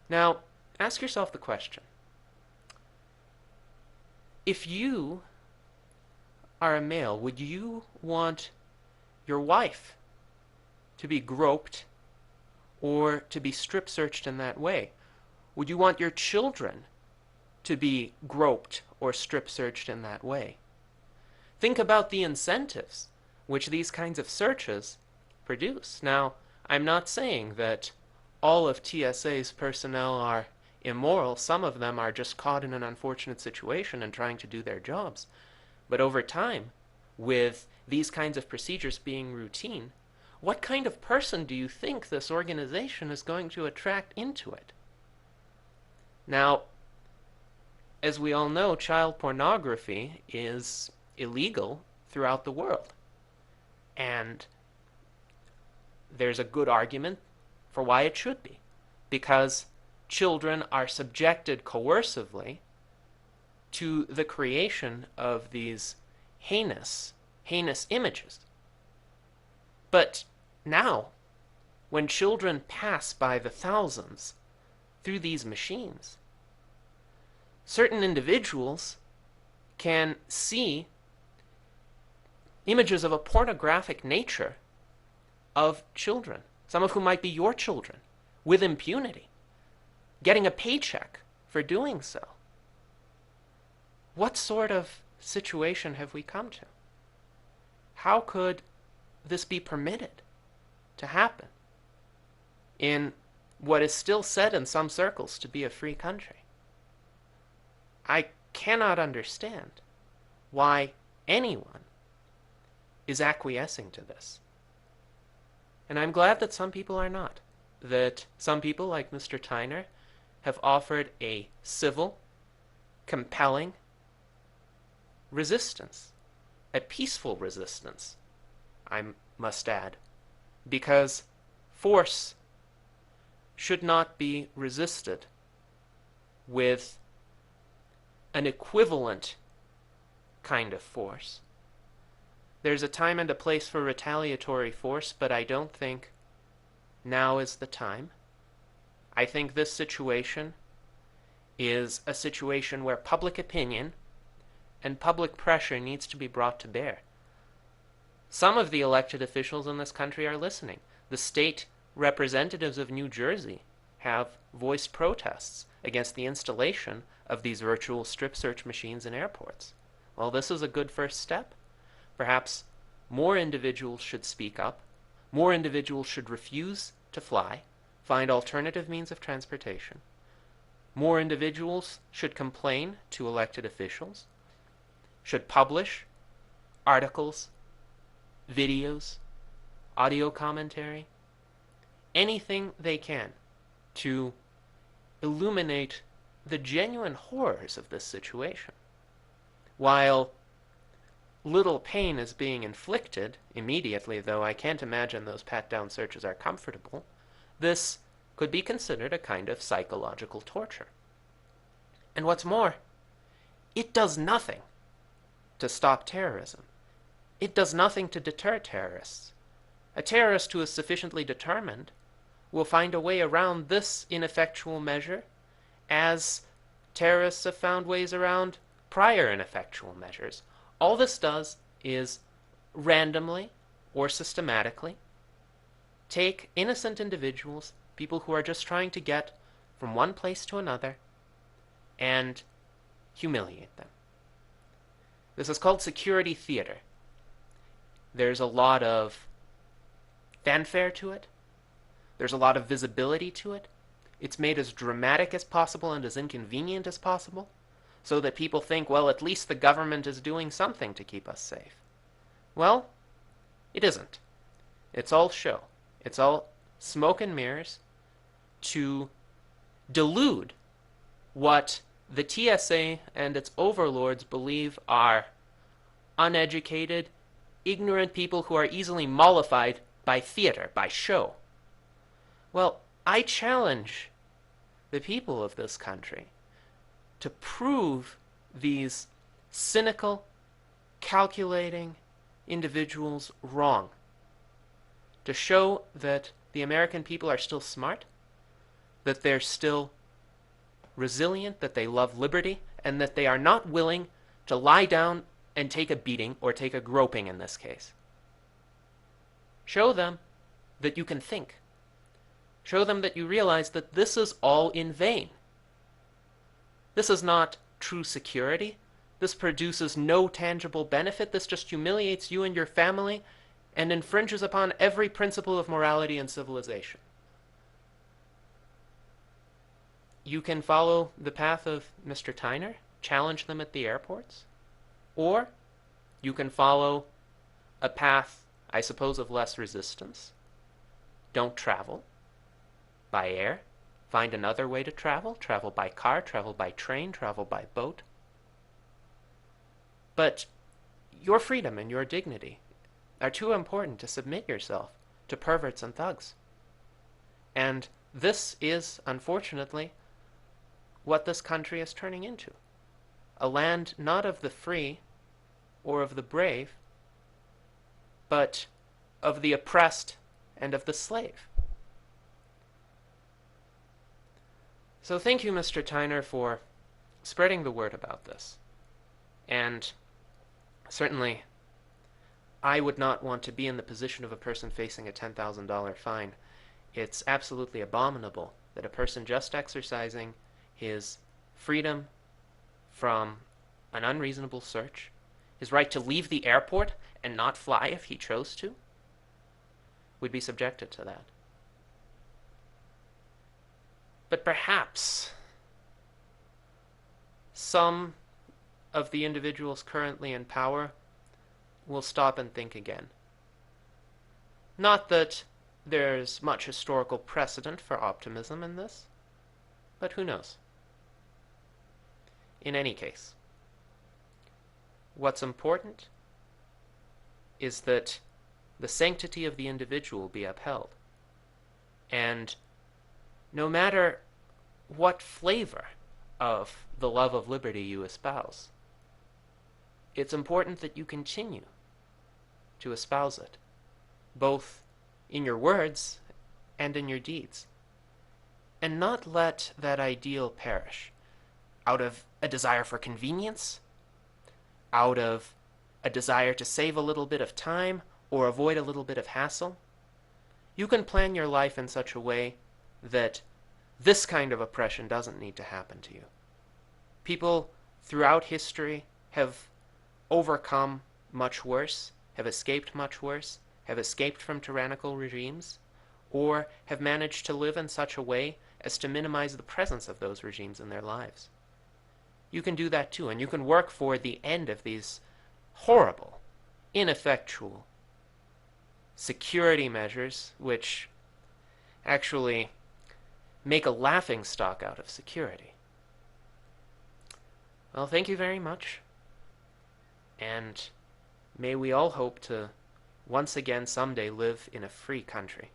Now, ask yourself the question. If you are a male, would you want your wife to be groped or to be strip searched in that way? Would you want your children to be groped or strip searched in that way? Think about the incentives which these kinds of searches produce. Now, I'm not saying that all of TSA's personnel are immoral. Some of them are just caught in an unfortunate situation and trying to do their jobs. But over time, with these kinds of procedures being routine, what kind of person do you think this organization is going to attract into it? Now, as we all know, child pornography is illegal throughout the world. And there's a good argument for why it should be. Because children are subjected coercively to the creation of these heinous images. But now, when children pass by the thousands through these machines, certain individuals can see images of a pornographic nature of children, some of whom might be your children, with impunity, getting a paycheck for doing so. What sort of situation have we come to? How could this be permitted to happen in what is still said in some circles to be a free country? I cannot understand why anyone is acquiescing to this. And I'm glad that some people are not. That some people, like Mr. Tyner, have offered a civil, compelling resistance. A peaceful resistance, I must add. Because force should not be resisted with an equivalent kind of force. There's a time and a place for retaliatory force, but I don't think now is the time. I think this situation is a situation where public opinion and public pressure needs to be brought to bear. Some of the elected officials in this country are listening. The state representatives of New Jersey have voiced protests against the installation of these virtual strip search machines in airports. Well, this is a good first step. Perhaps more individuals should speak up. More individuals should refuse to fly, find alternative means of transportation. More individuals should complain to elected officials, should publish articles, videos, audio commentary, anything they can to illuminate the genuine horrors of this situation. While little pain is being inflicted immediately, though I can't imagine those pat-down searches are comfortable, this could be considered a kind of psychological torture. And what's more, it does nothing to stop terrorism. It does nothing to deter terrorists. A terrorist who is sufficiently determined will find a way around this ineffectual measure, as terrorists have found ways around prior ineffectual measures. All this does is randomly or systematically take innocent individuals, people who are just trying to get from one place to another, and humiliate them. This is called security theater. There's a lot of fanfare to it. There's a lot of visibility to it. It's made as dramatic as possible and as inconvenient as possible, so that people think, well, at least the government is doing something to keep us safe. Well, it isn't. It's all show. It's all smoke and mirrors to delude what the TSA and its overlords believe are uneducated, ignorant people who are easily mollified by theater, by show. Well, I challenge the people of this country to prove these cynical, calculating individuals wrong. To show that the American people are still smart, that they're still resilient, that they love liberty, and that they are not willing to lie down and take a beating, or take a groping in this case. Show them that you can think. Show them that you realize that this is all in vain. This is not true security. This produces no tangible benefit. This just humiliates you and your family and infringes upon every principle of morality and civilization. You can follow the path of Mr. Tyner, challenge them at the airports, or you can follow a path, I suppose, of less resistance. Don't travel by air. Find another way to travel. Travel by car, travel by train, travel by boat. But your freedom and your dignity are too important to submit yourself to perverts and thugs. And this is, unfortunately, what this country is turning into. A land not of the free or of the brave, but of the oppressed and of the slave. So thank you, Mr. Tyner, for spreading the word about this. And certainly, I would not want to be in the position of a person facing a $10,000 fine. It's absolutely abominable that a person just exercising his freedom from an unreasonable search, his right to leave the airport and not fly if he chose to, would be subjected to that. But perhaps some of the individuals currently in power will stop and think again. Not that there's much historical precedent for optimism in this, but who knows? In any case, what's important is that the sanctity of the individual be upheld. And no matter what flavor of the love of liberty you espouse, it's important that you continue to espouse it, both in your words and in your deeds, and not let that ideal perish out of a desire for convenience, out of a desire to save a little bit of time or avoid a little bit of hassle. You can plan your life in such a way that this kind of oppression doesn't need to happen to you. People throughout history have overcome much worse, have escaped much worse, have escaped from tyrannical regimes, or have managed to live in such a way as to minimize the presence of those regimes in their lives. You can do that too, and you can work for the end of these horrible, ineffectual security measures, which actually make a laughingstock out of security. Well, thank you very much, and may we all hope to once again someday live in a free country.